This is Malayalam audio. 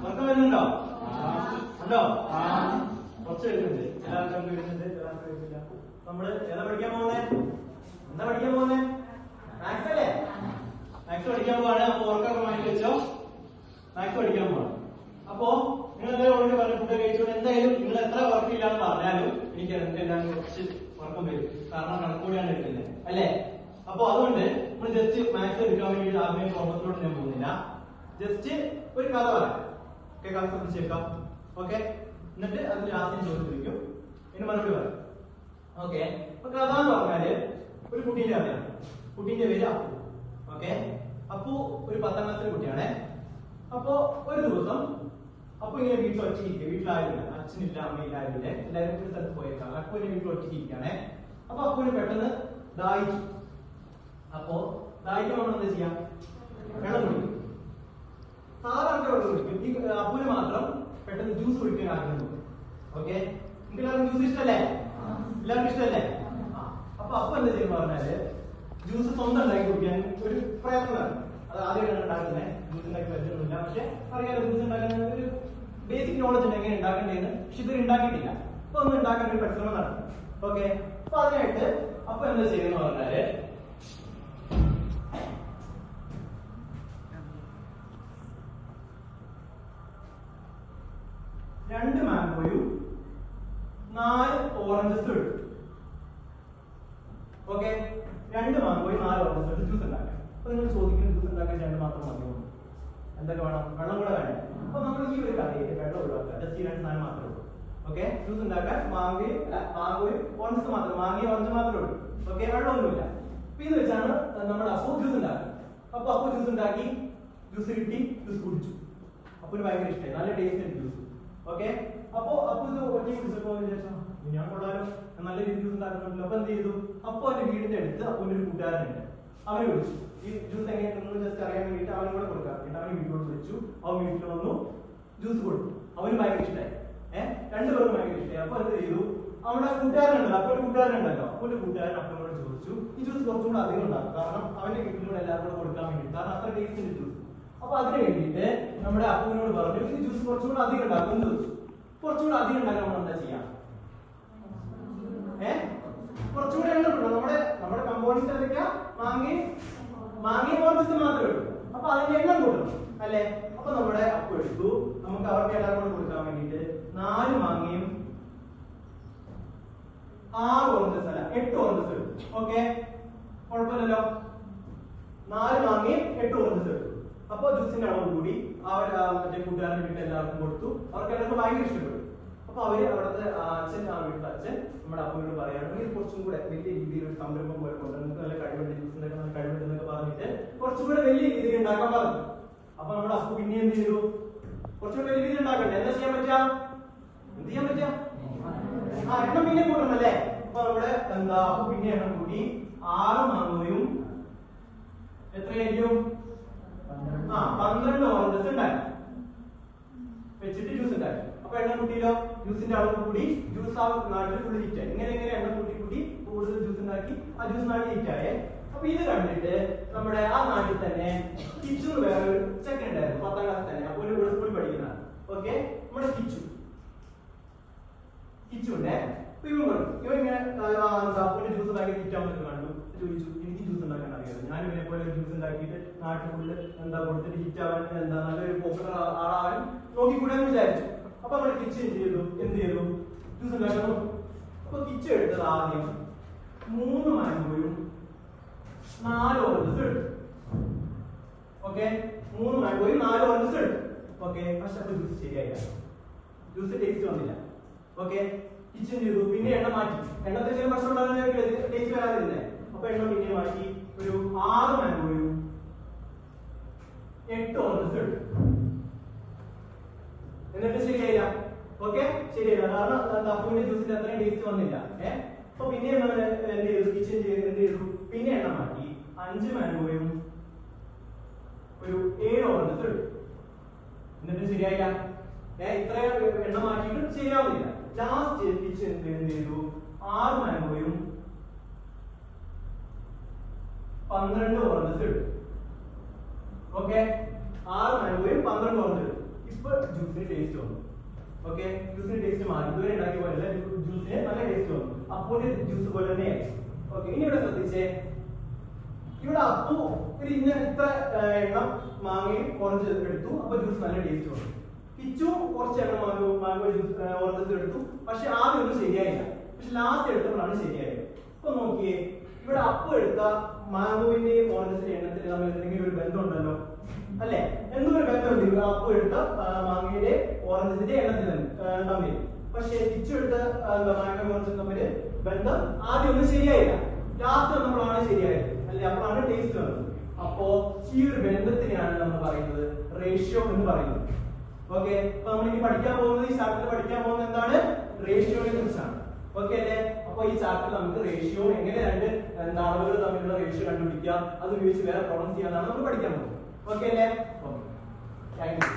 ഉറക്കം വരുന്നുണ്ടോ? ഉണ്ടോ? കുറച്ച് വരുന്നുണ്ട്, ചില ആൾക്കാർക്ക് വരുന്നുണ്ട്, ചില ആൾക്കാർക്ക് വരുന്നില്ല. നമ്മള് ഏതാ പഠിക്കാൻ പോകുന്നേ? എന്താ പഠിക്കാൻ പോകുന്നേ? മാത്സ് അല്ലേ? മാത്സ് പഠിക്കാൻ പോവാണ്. അപ്പൊ ഉറക്കൊക്കെ മാറ്റി വെച്ചോ, മാത്സ് പഠിക്കാൻ പോവാണ്. അപ്പോ നിങ്ങൾ എന്തായാലും ഓൾറെഡി പറഞ്ഞ ഫുഡ് കഴിച്ചുകൊണ്ട് എന്തായാലും നിങ്ങൾ എത്ര ഉറക്കില്ലാന്ന് പറഞ്ഞാലും എനിക്ക് എന്തായാലും കുറച്ച് ഉറക്കം വരും, കാരണം കണക്കൂടിയാണ് എടുക്കുന്നത് അല്ലേ? അപ്പൊ അതുകൊണ്ട് നമ്മൾ ജസ്റ്റ് മാത്സ് എടുക്കാൻ വേണ്ടിയിട്ട് ആദ്യമേ പ്രോബ്ലത്തിലോട്ട് ഞാൻ പോകുന്നില്ല. ജസ്റ്റ് ഒരു കഥ പറയാം. ഓക്കെ, കഥ ശ്രദ്ധിച്ചേക്കാം. ഓക്കെ, എന്നിട്ട് അത് ലാസ്റ്റ് ചോദിച്ചിരിക്കും, പിന്നെ മറുപടി പറയാം. ഓക്കെ, അപ്പൊ കഥ എന്ന് പറഞ്ഞാല് ഒരു കുട്ടീന്റെ കഥയാണ്. കുട്ടീന്റെ പേര് അപ്പു. ഓക്കെ, അപ്പു ഒരു 10ാം ക്ലാസ്സിലെ കുട്ടിയാണ്. അപ്പോ ഒരു ദിവസം അപ്പൊ ഇങ്ങനെ വീട്ടിൽ ഒറ്റയ്ക്ക്, വീട്ടിലാരുമില്ല, അച്ഛനില്ല, അമ്മയില്ല, ആരുമില്ല, എല്ലാവരും ഒരു സ്ഥലത്ത് പോയേക്കാം. അപ്പൊ ഇങ്ങനെ വീട്ടിൽ ഒറ്റയ്ക്കാണ്. അപ്പൊ അപ്പുവിന് പെട്ടെന്ന് ദാഹിച്ചു. അപ്പോ ദാഹിക്കുമ്പോൾ എന്താ ചെയ്യാം? വെള്ളം കുടിക്കും. സാധാരണ വെള്ളം കുടിക്കും. ഈ അപ്പുവിന് മാത്രം പെട്ടെന്ന് ജ്യൂസ് കുടിക്കാൻ ആഗ്രഹം. ഓക്കെ, നിങ്ങൾക്ക് എല്ലാവർക്കും ജ്യൂസ് ഇഷ്ടമല്ലേ? എല്ലാവർക്കും ഇഷ്ടമല്ലേ? അപ്പൊ അപ്പു എന്താ ചെയ്യുന്ന പറഞ്ഞാല് ജ്യൂസ് സ്വന്തം ഉണ്ടാക്കി കുടിക്കാൻ ഒരു പ്രയത്നമാണ്. അത് ആദ്യമായിട്ടാണ് ഉണ്ടാക്കുന്നത്. ജ്യൂസ് ഉണ്ടാക്കി പറ്റുന്നില്ല, പക്ഷെ അറിയാലോ ജ്യൂസ് ഉണ്ടാക്കുന്ന ഒരു ബേസിക് നോളജ് ഉണ്ട് എങ്ങനെ ഉണ്ടാക്കേണ്ടതെന്ന്. പക്ഷെ ഇതൊരു ഉണ്ടാക്കിയിട്ടില്ല. അപ്പൊ ഒന്ന് ഉണ്ടാക്കാൻ ഒരു പരിശ്രമം നടത്തും. ഓക്കെ, അപ്പൊ അതിനായിട്ട് അപ്പൊ എന്താ ചെയ്യുന്ന പറഞ്ഞാല് 2 മാംഗോയും 4 ഓറഞ്ചസും എടുത്തു. ഓക്കെ, 2 മാംഗോയും 4 ഓറഞ്ചസും എടുത്ത് ജ്യൂസ് ഉണ്ടാക്കാം. അപ്പൊ നിങ്ങൾ ചോദിക്കുന്ന ജ്യൂസ് ഉണ്ടാക്കാൻ 2 മാത്രം മതിയോ? എന്തൊക്കെ വേണം? വെള്ളം കൂടെ വേണം. അപ്പൊ നമ്മൾ ഈ ഒരു കഥയിൽ വെള്ളം ഒഴിവാക്കുക, ജസ്റ്റ് ഈ 2 സാധനം മാത്രമേ ഉള്ളൂ. ഓക്കെ, ജ്യൂസ് ഉണ്ടാക്കാൻ മാംഗോയും ഓറഞ്ചസ് മാത്രം, മാംഗോയും ഓറഞ്ച് മാത്രമേ ഉള്ളൂ. ഓക്കെ, വെള്ളമൊന്നുമില്ല. അപ്പൊ ഇത് വെച്ചാണ് നമ്മുടെ അപ്പു ജ്യൂസ് ഉണ്ടാക്കുന്നത്. അപ്പൊ അപ്പു ജ്യൂസ് ഉണ്ടാക്കി, ജ്യൂസ് കിട്ടി, ജ്യൂസ് കുടിച്ചു. അപ്പുന് ഭയങ്കര ഇഷ്ടമായി, നല്ല ടേസ്റ്റ് ഉണ്ട് ജ്യൂസ്. ഓക്കെ, അപ്പൊ അപ്പു ഇത് ഒറ്റ കുടിച്ചപ്പോ വിചാരിച്ചു ഞാൻ കൊള്ളാലോ, നല്ല രീതിയിൽ ജ്യൂസ് ഉണ്ടാക്കുന്നുണ്ടല്ലോ. അപ്പൊ എന്ത് ചെയ്തു? അപ്പൊ അവന്റെ വീടിന്റെ അടുത്ത് അപ്പുവിന്റെ ഒരു കൂട്ടുകാരനുണ്ട്, അവനെ വിളിച്ചു. ഈ ജ്യൂസ് എങ്ങനെയാണെന്ന് ജസ്റ്റ് അറിയാൻ വേണ്ടിയിട്ട് അവനും കൂടെ കൊടുക്കാം. എന്നിട്ട് അവന് വീട്ടിലോട്ട് വിളിച്ചു. അവൻ വീട്ടിൽ വന്നു, ജ്യൂസ് കൊടുത്തു. അവന് ഭയങ്കര ഇഷ്ടമായി. 2 പേർക്കും ഭയങ്കര ഇഷ്ടമായി. അപ്പൊ എന്ത് ചെയ്തു? അവിടെ കൂട്ടുകാരനുണ്ടല്ലോ, അപ്പൊ ഒരു കൂട്ടുകാരനുണ്ടല്ലോ, അപ്പന്റെ കൂട്ടുകാരൻ അപ്പനോട് ചോദിച്ചു ഈ ജ്യൂസ് കുറച്ചും കൂടെ അധികം ഉണ്ടാകും, കാരണം അവന്റെ വീട്ടിലൂടെ എല്ലാവർക്കും കൂടെ കൊടുക്കാൻ വേണ്ടി, കാരണം അത്ര ടേസ്റ്റ് ഉണ്ട് ജ്യൂസ്. അപ്പൊ അതിന് വേണ്ടിയിട്ട് നമ്മുടെ അപ്പുവിനോട് പറഞ്ഞു ഈ ജ്യൂസ് കുറച്ചും കൂടെ അധികം ഉണ്ടാക്കും എന്ന് ചോദിച്ചു. കുറച്ചുകൂടെ അധികം ഉണ്ടാക്കാൻ നമ്മൾ എന്താ ചെയ്യാം? കുറച്ചുകൂടെ എണ്ണം കിട്ടും. നമ്മുടെ കമ്പോണൻസ് എന്തൊക്കെയാ? മാങ്ങയും ഓറഞ്ചസ് മാത്രമേ ഉള്ളൂ. അപ്പൊ അതിന്റെ എണ്ണം കൂട്ടണം അല്ലെ? അപ്പൊ നമ്മുടെ അപ്പു എടുത്തു, നമുക്ക് അവർക്ക് എല്ലാവരും കൂടെ കൊടുക്കാൻ വേണ്ടിയിട്ട് 4 മാങ്ങയും 6 ഓറഞ്ചസ് അല്ല 8 ഓറഞ്ചസ് എടുത്തു. ഓക്കെ, കുഴപ്പമില്ലല്ലോ. 4 മാങ്ങയും 8 ഓറഞ്ചസ് എടുത്തു. അപ്പൊ ജ്യൂസിന്റെ അളവ് കൂടി മറ്റേ കൂട്ടുകാരന്റെ വീട്ടിൽ എല്ലാവർക്കും കൊടുത്തു. അവർക്ക് എല്ലാവർക്കും ഭയങ്കര ഇഷ്ടപ്പെട്ടു. അപ്പൊ അവര് അവിടുത്തെ അച്ഛൻ, വീട്ടിലെ അച്ഛൻ നമ്മുടെ അപ്പുവിനോട് പറയാണ് ഇത് കുറച്ചും കൂടെ വലിയ രീതിയിൽ ഒരു സംരംഭം പോലെ കൊണ്ട് നിങ്ങൾക്ക് നല്ല കഴിവുണ്ട്, ജ്യൂസിന്റെ നല്ല കഴിവുണ്ടെന്നൊക്കെ പറഞ്ഞിട്ട് കുറച്ചും കൂടെ വലിയ രീതിയിൽ ഉണ്ടാക്കാൻ പറഞ്ഞു. അപ്പൊ നമ്മുടെ അപ്പു പിന്നെ എന്ത് ചെയ്തു? കുറച്ചുകൂടെ വലിയ രീതിയിൽ ഉണ്ടാക്കണ്ടേ? എന്താ ചെയ്യാൻ പറ്റുക? എന്ത് ചെയ്യാൻ പറ്റുക? എണ്ണം പിന്നെ കൂട്ടണം അല്ലേ? അപ്പൊ നമ്മുടെ അപ്പു പിന്നെ എണ്ണം കൂട്ടി 6 മാങ്ങോയും എത്രയായിരിക്കും? 12 ഓറഞ്ചസ് ഉണ്ടാക്കി വെച്ചിട്ട് ജ്യൂസ് ഉണ്ടാക്കി. അപ്പൊ എണ്ണം കൂട്ടിയില്ലോ, ജ്യൂസിന്റെ അളവ് കൂടി, ജ്യൂസ് ആ നാട്ടിൽ ഫുള്ള് ഹിറ്റായി. ഇങ്ങനെ എണ്ണം കൂട്ടി കൂടുതൽ ജ്യൂസ് ഉണ്ടാക്കി, ആ ജ്യൂസ് നാട്ടിൽ ഹിറ്റായേ. അപ്പൊ ഇത് കണ്ടിട്ട് നമ്മുടെ ആ നാട്ടിൽ തന്നെ കിച്ചു വേറെ ഒരു ചെക്കൻ ഉണ്ടായിരുന്നു, 10ാം ക്ലാസ് തന്നെ, അപ്പൊ ഒരു സ്കൂളിൽ പഠിക്കുന്ന. ഓക്കെ, നമ്മുടെ കിച്ചുണ്ടേ. ഇവൻ ഇങ്ങനെ അപ്പുവിന്റെ ജ്യൂസ് ഭയങ്കര ഹിറ്റാവുന്നത് കണ്ടു. ചോദിച്ചു എനിക്ക് ജ്യൂസ് ഉണ്ടാക്കാൻ അറിയാം, ഞാൻ ഇവനെ പോലെ ജ്യൂസ് ഉണ്ടാക്കിയിട്ട് നാട്ടിൽ ഫുള്ള് കൊടുത്തിട്ട് ഹിറ്റ് ആവാൻ, നല്ലൊരു പോപ്പുലർ ആളാവാൻ നോക്കിക്കൂടെ എന്ന് വിചാരിച്ചു. അപ്പൊ നമ്മുടെ കിച്ചു എന്ത് ചെയ്തു? ജ്യൂസ് ഉണ്ടാക്കാൻ നോക്കും. അപ്പൊ കിച്ചു എടുത്തത് ആദ്യം 3 മാംഗോയും 4 ഓറഞ്ചസ് എടുത്തു. ഓക്കെ, 3 മാംഗോയും 4 ഓറഞ്ചസ് എടുത്തു. ഓക്കെ, പക്ഷെ അപ്പൊ ജ്യൂസ് ശരിയായില്ല, ജ്യൂസ് ടേസ്റ്റ് വന്നില്ല. ഓക്കെ, കിച്ചു എന്ത് ചെയ്തു? പിന്നെ എണ്ണം മാറ്റി. എണ്ണത്തിൽ ചില പ്രശ്നം ഉണ്ടാകുന്ന ടേസ്റ്റ് വരാതിരുന്നേ. അപ്പൊ എണ്ണം പിന്നെ മാറ്റി ഒരു 6 മാംഗോയും 8 ഓറഞ്ചസ് എടുത്തു. എന്നിട്ട് ശരിയായില്ല. ഓക്കെ, ശരിയായില്ല, കാരണം അപ്പുവിന്റെ ജ്യൂസിന്റെ അത്രയും ടേസ്റ്റ് വന്നില്ല. അപ്പൊ പിന്നെ എന്ത് ചെയ്തു? കിച്ചൻ എന്ത് ചെയ്തു? പിന്നെ എണ്ണം മാറ്റി 5 മാംഗോയും ഒരു 7 ഓറഞ്ചസ് എടുത്തു. എന്നിട്ട് ശരിയായില്ല. ഇത്രയും എണ്ണം മാറ്റിയിട്ടും ശരിയാവുന്നില്ല. ലാസ്റ്റ് കിച്ചൻ എന്ത് ചെയ്തു? 6 മാംഗോയും 12 ഓറഞ്ചസ് എടുത്തു. ഓക്കെ, 6 മാംഗോയും 12 ഓറഞ്ചസ് എടുത്തു. ഇപ്പൊ ജ്യൂസിന് ടേസ്റ്റ് വന്നു. ഓക്കെ, ജ്യൂസിന് ടേസ്റ്റ് മാറി. ഇതുവരെ ഉണ്ടാക്കിയ പോലെ ജ്യൂസിന് നല്ല ടേസ്റ്റ് വന്നു. അപ്പോൾ ജ്യൂസ് പോലെ തന്നെ ആയി. ഓക്കെ, ഇനി ഇവിടെ ശ്രദ്ധിച്ചേ, ഇവിടെ അപ്പു ഒരു ഇത്ര എണ്ണം മാങ്ങയും ഓറഞ്ച് എടുത്തു, അപ്പൊ ജ്യൂസ് നല്ല ടേസ്റ്റ് വന്നു. കിച്ചു കുറച്ച് എണ്ണം മാംഗോ ജ്യൂസ് ഓറഞ്ച് എടുത്തു, പക്ഷെ ആദ്യം ഒന്നും ശരിയായില്ല. പക്ഷെ ലാസ്റ്റ് എടുത്തപ്പോഴാണ് ശരിയായത്. അപ്പൊ നോക്കിയേ, ഇവിടെ അപ്പു എടുത്ത മാംഗോവിന്റെയും ഓറഞ്ചിന്റെ എണ്ണത്തിന് തമ്മിൽ എന്തെങ്കിലും ഒരു ബന്ധം ഉണ്ടല്ലോ അല്ലെ? എന്തോ ഒരു ബന്ധമുണ്ട് അപ്പു എടുത്ത മാങ്ങയുടെ ഓറഞ്ചിന്റെ എണ്ണത്തിന് തമ്മിൽ. പക്ഷെ കിച്ചു എടുത്ത മാംഗോ ഓറഞ്ചും തമ്മിൽ ബന്ധം ആദ്യം ഒന്നും ശരിയായില്ല, ലാസ്റ്റ് നമ്മളാണ് ശരിയായത് അല്ലെ? അപ്പോഴാണ് ടേസ്റ്റ് വന്നത്. അപ്പോ ഈ ഒരു ബന്ധത്തിനെയാണ് നമ്മൾ പറയുന്നത് റേഷ്യോ എന്ന് പറയുന്നത്. ഓക്കെ, അപ്പൊ നമ്മൾ ഇനി പഠിക്കാൻ പോകുന്നത്, ഈ ചാപ്റ്ററിൽ പഠിക്കാൻ പോകുന്നത് എന്താണ്? റേഷ്യോയെ കുറിച്ചാണ്. ഓക്കെ അല്ലേ? അപ്പൊ ഈ ചാപ്റ്ററിൽ നമുക്ക് റേഷ്യോ എങ്ങനെ രണ്ട് അളവുകൾ തമ്മിലുള്ള റേഷ്യോ കണ്ടുപിടിക്കാം, അത് ഉപയോഗിച്ച് വേറെ പ്രോബ്ലം ചെയ്യാനാണ് നമ്മൾ പഠിക്കാൻ പോകുന്നത്. ഓക്കെ അല്ലേ? Okay, thank you.